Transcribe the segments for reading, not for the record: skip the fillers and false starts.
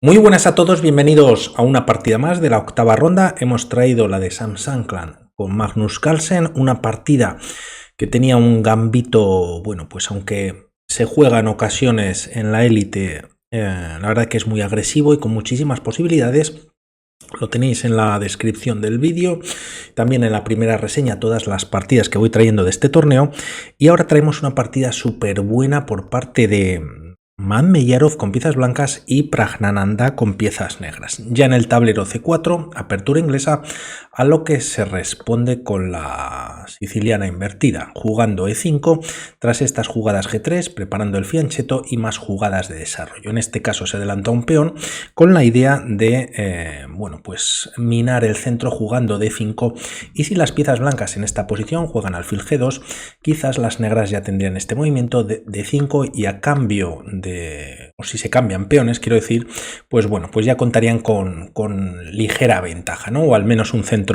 Muy buenas a todos, bienvenidos a una partida más de la octava ronda. Hemos traído la de Samsung Clan con Magnus Carlsen, una partida que tenía un gambito, bueno, pues aunque se juega en ocasiones en la élite, la verdad que es muy agresivo y con muchísimas posibilidades. Lo tenéis en la descripción del vídeo, también en la primera reseña todas las partidas que voy trayendo de este torneo. Y ahora traemos una partida súper buena por parte de Madmeyarov con piezas blancas y Praggnanandhaa con piezas negras. Ya en el tablero C4, apertura inglesa, a lo que se responde con la siciliana invertida, jugando E5, tras estas jugadas G3, preparando el fianchetto y más jugadas de desarrollo. En este caso se adelanta un peón con la idea de, bueno, pues minar el centro jugando D5, y si las piezas blancas en esta posición juegan alfil G2, quizás las negras ya tendrían este movimiento de D5 y a cambio de, o si se cambian peones, quiero decir, pues bueno, pues ya contarían con ligera ventaja, ¿no? O al menos un centro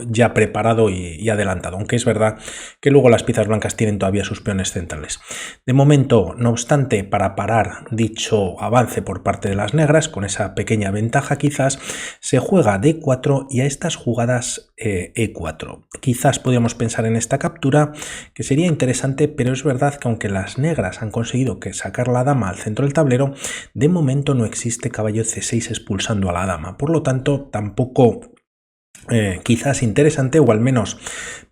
ya preparado y adelantado, aunque es verdad que luego las piezas blancas tienen todavía sus peones centrales. De momento, no obstante, para parar dicho avance por parte de las negras, con esa pequeña ventaja quizás, se juega D4 y a estas jugadas E4. Quizás podríamos pensar en esta captura, que sería interesante, pero es verdad que aunque las negras han conseguido sacar la dama al centro del tablero, de momento no existe caballo C6 expulsando a la dama, por lo tanto tampoco quizás interesante, o al menos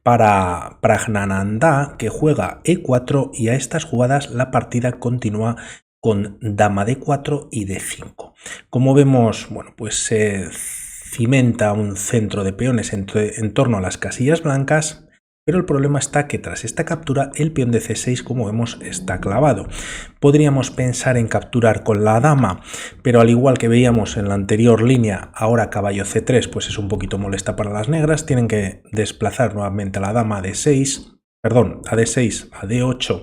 para Praggnanandhaa, que juega E4 y a estas jugadas la partida continúa con dama D4 y D5. Como vemos, bueno, pues se cimenta un centro de peones en torno a las casillas blancas, pero el problema está que tras esta captura el peón de C6, como vemos, está clavado. Podríamos pensar en capturar con la dama, pero al igual que veíamos en la anterior línea, ahora caballo C3 pues es un poquito molesta para las negras, tienen que desplazar nuevamente a la dama a D6, perdón, a D6, a D8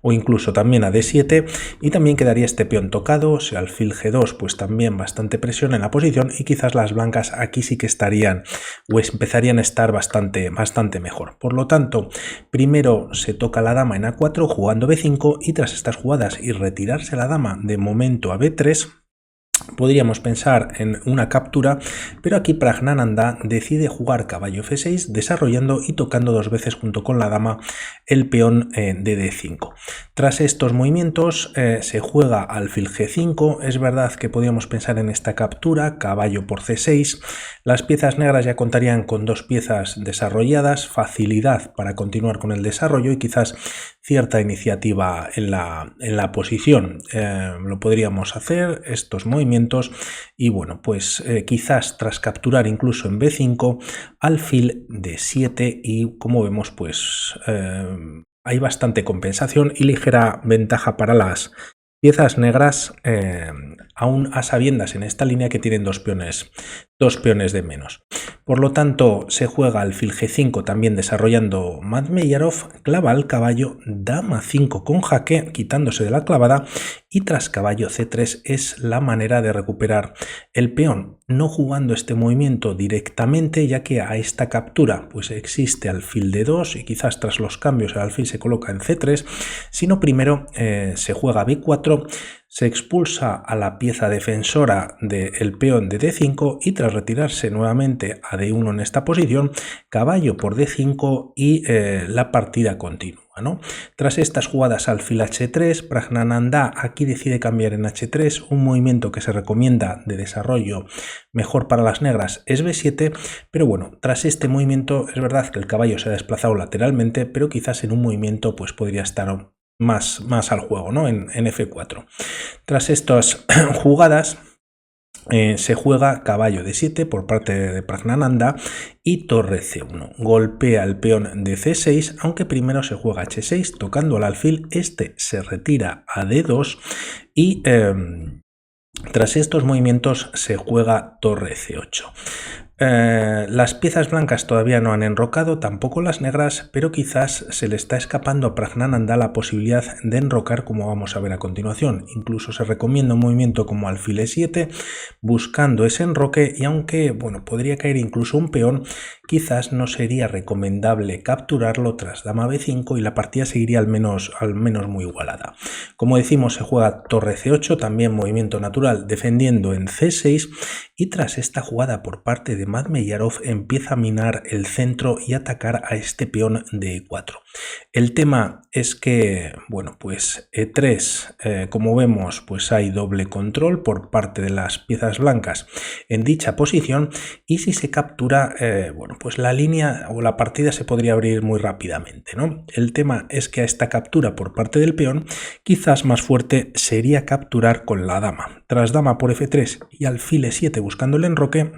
o incluso también a D7, y también quedaría este peón tocado, si alfil G2 pues también bastante presión en la posición, y quizás las blancas aquí sí que estarían o empezarían a estar bastante mejor. Por lo tanto, primero se toca la dama en A4 jugando B5, y tras estas jugadas y retirarse la dama de momento a B3, podríamos pensar en una captura, pero aquí Praggnanandhaa decide jugar caballo F6, desarrollando y tocando dos veces junto con la dama el peón de D5. Tras estos movimientos se juega alfil G5. Es verdad que podríamos pensar en esta captura, caballo por C6. Las piezas negras ya contarían con dos piezas desarrolladas, facilidad para continuar con el desarrollo y quizás cierta iniciativa en la posición. Lo podríamos hacer, estos movimientos, y bueno, pues quizás tras capturar incluso en B5, alfil D7, y como vemos pues hay bastante compensación y ligera ventaja para las piezas negras, aún a sabiendas en esta línea que tienen dos peones de menos. Por lo tanto, se juega alfil G5 también desarrollando Madmeyarov, clava al caballo, dama 5 con jaque, quitándose de la clavada, y tras caballo C3 es la manera de recuperar el peón, no jugando este movimiento directamente, ya que a esta captura pues existe alfil D2 y quizás tras los cambios el alfil se coloca en C3, sino primero se juega B4, se expulsa a la pieza defensora del peón de D5 y tras retirarse nuevamente a D1 en esta posición, caballo por D5 y la partida continúa, ¿no? Tras estas jugadas alfil H3, Praggnanandhaa aquí decide cambiar en H3, un movimiento que se recomienda de desarrollo mejor para las negras es B7, pero bueno, tras este movimiento es verdad que el caballo se ha desplazado lateralmente, pero quizás en un movimiento pues podría estar más al juego, ¿no? En F4. Tras estas jugadas se juega caballo D7 por parte de Praggnanandhaa y torre C1. Golpea el peón de C6, aunque primero se juega H6 tocando al alfil, este se retira a D2 y tras estos movimientos se juega torre C8. Las piezas blancas todavía no han enrocado, tampoco las negras, pero quizás se le está escapando a Praggnanandhaa la posibilidad de enrocar, como vamos a ver a continuación. Incluso se recomienda un movimiento como alfil E7 buscando ese enroque, y aunque bueno, podría caer incluso un peón, quizás no sería recomendable capturarlo tras dama b5 y la partida seguiría al menos muy igualada. Como decimos, se juega torre c8, también movimiento natural defendiendo en c6, y tras esta jugada por parte de Madmeyarov empieza a minar el centro y atacar a este peón de e4. El tema es que, bueno, pues e3, como vemos, pues hay doble control por parte de las piezas blancas en dicha posición, y si se captura, bueno, pues la línea o la partida se podría abrir muy rápidamente, ¿no? El tema es que a esta captura por parte del peón, quizás más fuerte sería capturar con la dama. Tras dama por f3 y alfil e7 buscando el enroque,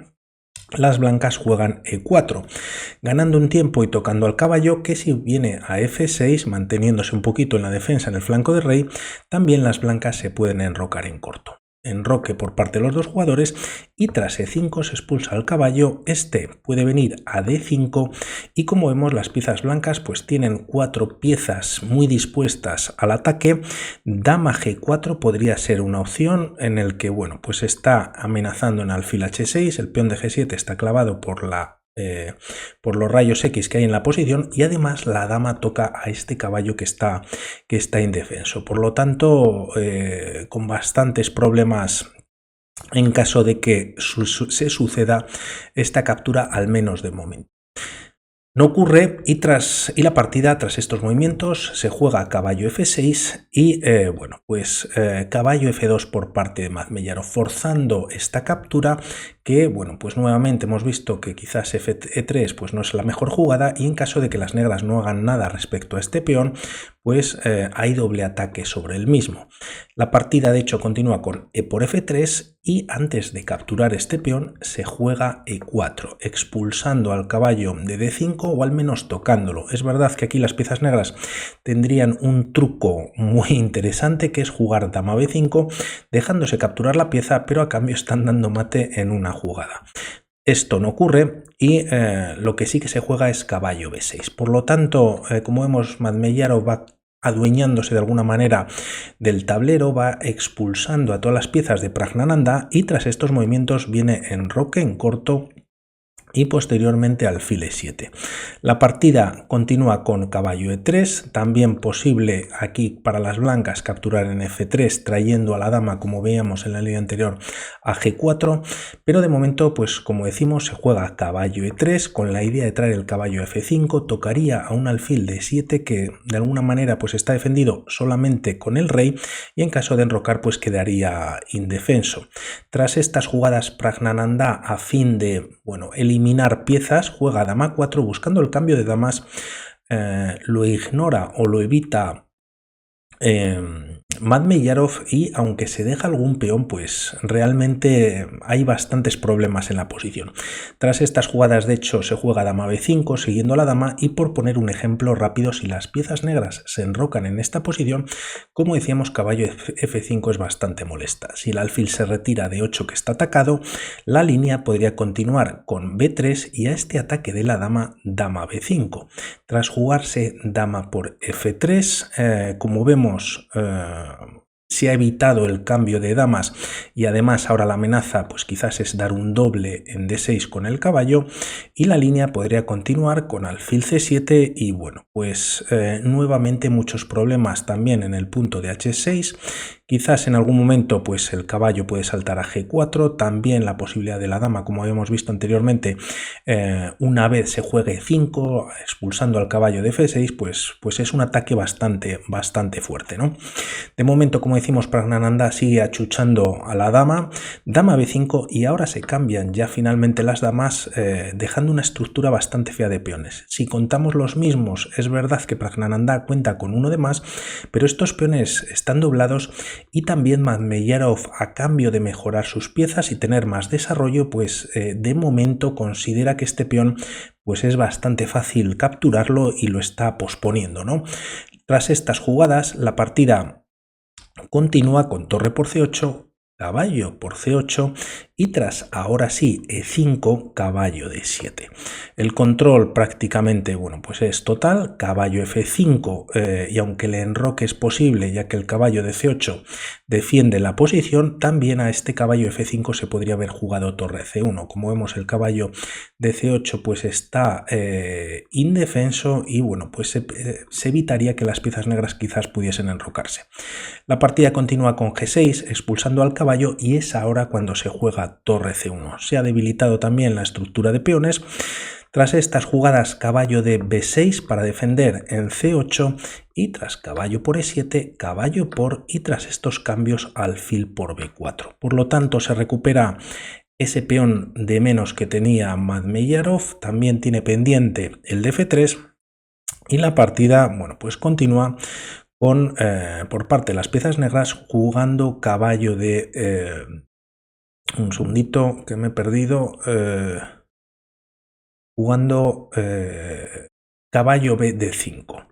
las blancas juegan e4, ganando un tiempo y tocando al caballo, que si viene a f6, manteniéndose un poquito en la defensa en el flanco de rey, también las blancas se pueden enrocar en corto. Enroque por parte de los dos jugadores, y tras e5 se expulsa al caballo. Este puede venir a d5 y, como vemos, las piezas blancas pues tienen 4 piezas muy dispuestas al ataque. Dama g4 podría ser una opción en el que, bueno, pues está amenazando en alfil h6, el peón de g7 está clavado por los rayos X que hay en la posición, y además la dama toca a este caballo que está indefenso. Por lo tanto, con bastantes problemas en caso de que se suceda esta captura, al menos de momento. No ocurre, y la partida, tras estos movimientos, se juega caballo f6 y bueno, pues caballo f2 por parte de Madmeyarov, forzando esta captura, que, bueno, pues nuevamente hemos visto que quizás e3 pues no es la mejor jugada, y en caso de que las negras no hagan nada respecto a este peón, pues hay doble ataque sobre el mismo. La partida, de hecho, continúa con e por f3, y antes de capturar este peón se juega e4, expulsando al caballo de d5 o al menos tocándolo. Es verdad que aquí las piezas negras tendrían un truco muy interesante, que es jugar dama b5, dejándose capturar la pieza, pero a cambio están dando mate en una jugada. Esto no ocurre, y lo que sí que se juega es caballo b6. Por lo tanto, como vemos, Madmeyarov va adueñándose de alguna manera del tablero, va expulsando a todas las piezas de Praggnanandhaa, y tras estos movimientos viene enroque en corto y posteriormente alfil e7. La partida continúa con caballo e3, también posible aquí para las blancas capturar en f3 trayendo a la dama, como veíamos en la línea anterior, a g4, pero de momento, pues como decimos, se juega caballo e3 con la idea de traer el caballo a f5, tocaría a un alfil de 7 que de alguna manera pues está defendido solamente con el rey, y en caso de enrocar pues quedaría indefenso. Tras estas jugadas, Praggnanandhaa, a fin de, bueno, eliminar piezas, juega dama 4 buscando el cambio de damas. Lo ignora o lo evita Madmeyarov, y aunque se deja algún peón, pues realmente hay bastantes problemas en la posición. Tras estas jugadas, de hecho, se juega dama b5 siguiendo a la dama, y por poner un ejemplo rápido, si las piezas negras se enrocan en esta posición, como decíamos, caballo f5 es bastante molesta. Si el alfil se retira de 8 que está atacado, la línea podría continuar con b3 y a este ataque de la dama, dama b5. Tras jugarse dama por f3, como vemos, se ha evitado el cambio de damas, y además ahora la amenaza pues quizás es dar un doble en d6 con el caballo, y la línea podría continuar con alfil c7, y bueno, pues nuevamente muchos problemas también en el punto de h6. Quizás en algún momento pues el caballo puede saltar a g4, también la posibilidad de la dama, como habíamos visto anteriormente, una vez se juegue 5 expulsando al caballo de f6, pues es un ataque bastante fuerte, ¿no? De momento, como decimos, Praggnanandhaa sigue achuchando a la dama, dama b5, y ahora se cambian ya finalmente las damas, dejando una estructura bastante fea de peones. Si contamos los mismos, es verdad que Praggnanandhaa cuenta con uno de más, pero estos peones están doblados, y también Madmeyarov, a cambio de mejorar sus piezas y tener más desarrollo, pues de momento considera que este peón pues es bastante fácil capturarlo y lo está posponiendo, ¿no? Tras estas jugadas, la partida continúa con torre por c8, caballo por c8 y tras ahora sí E5, caballo D7. El control prácticamente, bueno, pues es total, caballo F5 y aunque el enroque es posible ya que el caballo de C8 defiende la posición, también a este caballo F5 se podría haber jugado torre C1. Como vemos, el caballo de C8 pues está indefenso y bueno, pues se evitaría que las piezas negras quizás pudiesen enrocarse. La partida continúa con G6 expulsando al caballo y es ahora cuando se juega torre C1. Se ha debilitado también la estructura de peones. Tras estas jugadas, caballo de B6 para defender en C8 y tras caballo por E7, caballo por y tras estos cambios alfil por B4. Por lo tanto, se recupera ese peón de menos que tenía Madmeyarov, también tiene pendiente el de F3 y la partida, bueno, pues continúa con, por parte de las piezas negras, jugando caballo de... un segundito que me he perdido... jugando caballo B de 5.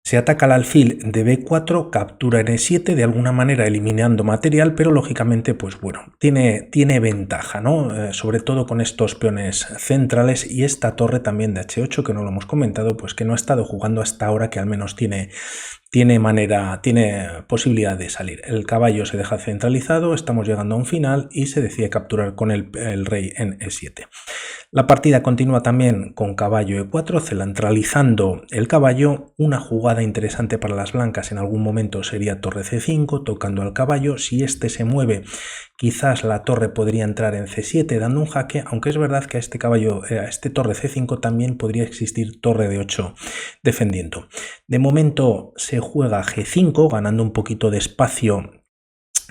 Se ataca al alfil de B4, captura en E7, de alguna manera eliminando material, pero lógicamente, pues bueno, tiene ventaja, ¿no? Sobre todo con estos peones centrales y esta torre también de H8, que no lo hemos comentado, pues que no ha estado jugando hasta ahora, que al menos tiene posibilidad de salir. El caballo se deja centralizado, estamos llegando a un final y se decide capturar con el rey en E7. La partida continúa también con caballo E4, centralizando el caballo. Una jugada interesante para las blancas en algún momento sería torre C5, tocando al caballo. Si este se mueve, quizás la torre podría entrar en C7 dando un jaque, aunque es verdad que a este caballo, a este torre C5 también podría existir torre de 8 defendiendo. De momento se juega G5, ganando un poquito de espacio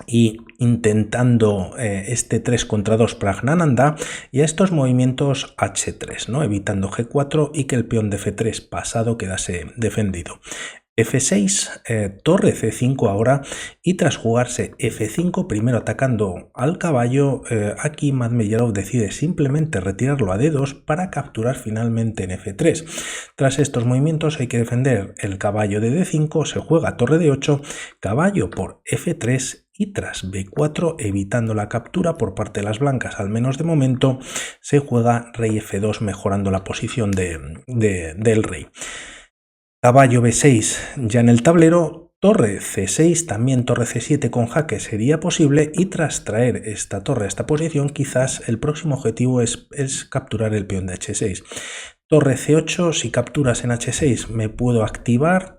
y intentando este 3 contra 2 Praggnanandhaa y a estos movimientos H3, ¿no? Evitando G4 y que el peón de F3 pasado quedase defendido. F6, torre C5 ahora y tras jugarse F5, primero atacando al caballo, aquí Madmeyarov decide simplemente retirarlo a D2 para capturar finalmente en F3. Tras estos movimientos hay que defender el caballo de D5, se juega torre D8, caballo por F3 y tras B4, evitando la captura por parte de las blancas, al menos de momento, se juega rey F2 mejorando la posición del rey. Caballo B6 ya en el tablero, torre C6, también torre C7 con jaque sería posible y tras traer esta torre a esta posición quizás el próximo objetivo es capturar el peón de H6. Torre C8, si capturas en H6 me puedo activar.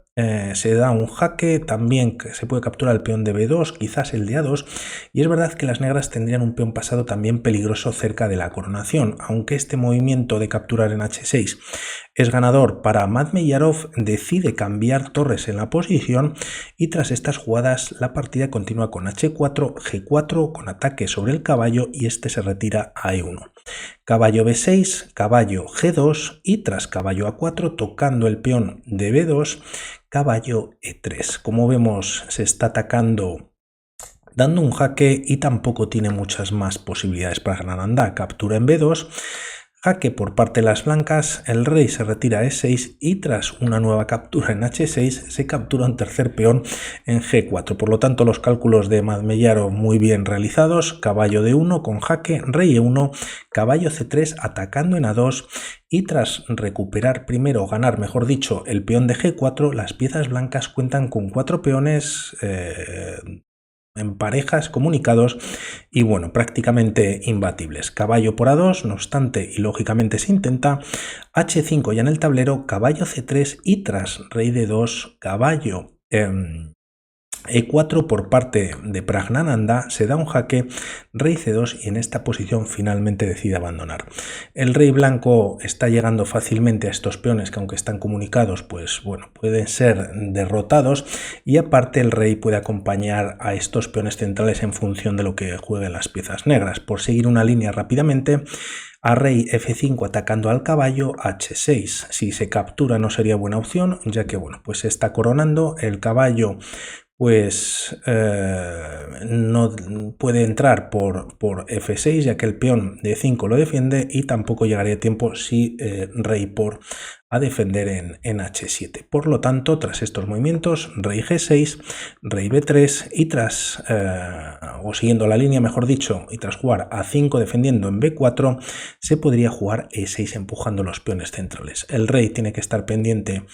Se da un jaque, también se puede capturar el peón de B2, quizás el de A2 y es verdad que las negras tendrían un peón pasado también peligroso cerca de la coronación, aunque este movimiento de capturar en H6 es ganador para Madmeyarov, decide cambiar torres en la posición y tras estas jugadas la partida continúa con H4, G4 con ataque sobre el caballo y este se retira a E1. Caballo B6, caballo G2 y tras caballo A4 tocando el peón de B2, caballo E3. Como vemos se está atacando dando un jaque y tampoco tiene muchas más posibilidades para Praggnanandhaa. Captura en B2, jaque por parte de las blancas, el rey se retira a E6 y tras una nueva captura en H6 se captura un tercer peón en G4. Por lo tanto, los cálculos de Madmeyarov muy bien realizados. Caballo D1 con jaque, rey E1, caballo C3 atacando en A2 y tras recuperar primero, ganar mejor dicho, el peón de G4, las piezas blancas cuentan con 4 peones en parejas comunicados y bueno, prácticamente imbatibles. Caballo por A2, no obstante, y lógicamente se intenta, H5 ya en el tablero, caballo C3 y tras rey D2, caballo E4 por parte de Praggnanandhaa, se da un jaque, rey C2 y en esta posición finalmente decide abandonar. El rey blanco está llegando fácilmente a estos peones que aunque están comunicados pues bueno, pueden ser derrotados y aparte el rey puede acompañar a estos peones centrales en función de lo que jueguen las piezas negras. Por seguir una línea rápidamente, a rey F5 atacando al caballo, H6. Si se captura no sería buena opción, ya que bueno, pues se está coronando, el caballo pues no puede entrar por F6 ya que el peón de 5 lo defiende y tampoco llegaría a tiempo si rey por a defender en H7. Por lo tanto, tras estos movimientos, rey G6, rey B3 y tras, o siguiendo la línea mejor dicho, y tras jugar A5 defendiendo en B4, se podría jugar E6 empujando los peones centrales. El rey tiene que estar pendiente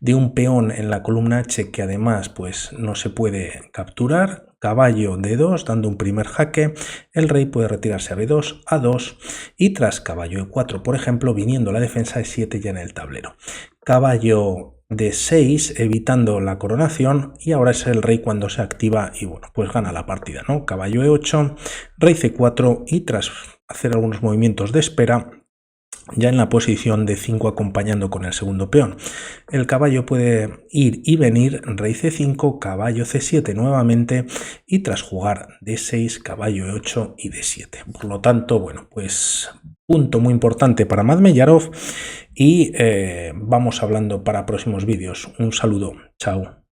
de un peón en la columna H que además pues no se puede capturar. Caballo D2 dando un primer jaque, el rey puede retirarse a B2, A2 y tras caballo E4 por ejemplo viniendo la defensa E7 ya en el tablero. Caballo D6 evitando la coronación y ahora es el rey cuando se activa y bueno pues gana la partida, ¿no? Caballo E8, rey C4 y tras hacer algunos movimientos de espera ya en la posición de 5 acompañando con el segundo peón. El caballo puede ir y venir, rey C5, caballo C7 nuevamente y tras jugar D6, caballo E8 y D7. Por lo tanto, bueno, pues punto muy importante para Madmeyarov y vamos hablando para próximos vídeos. Un saludo, chao.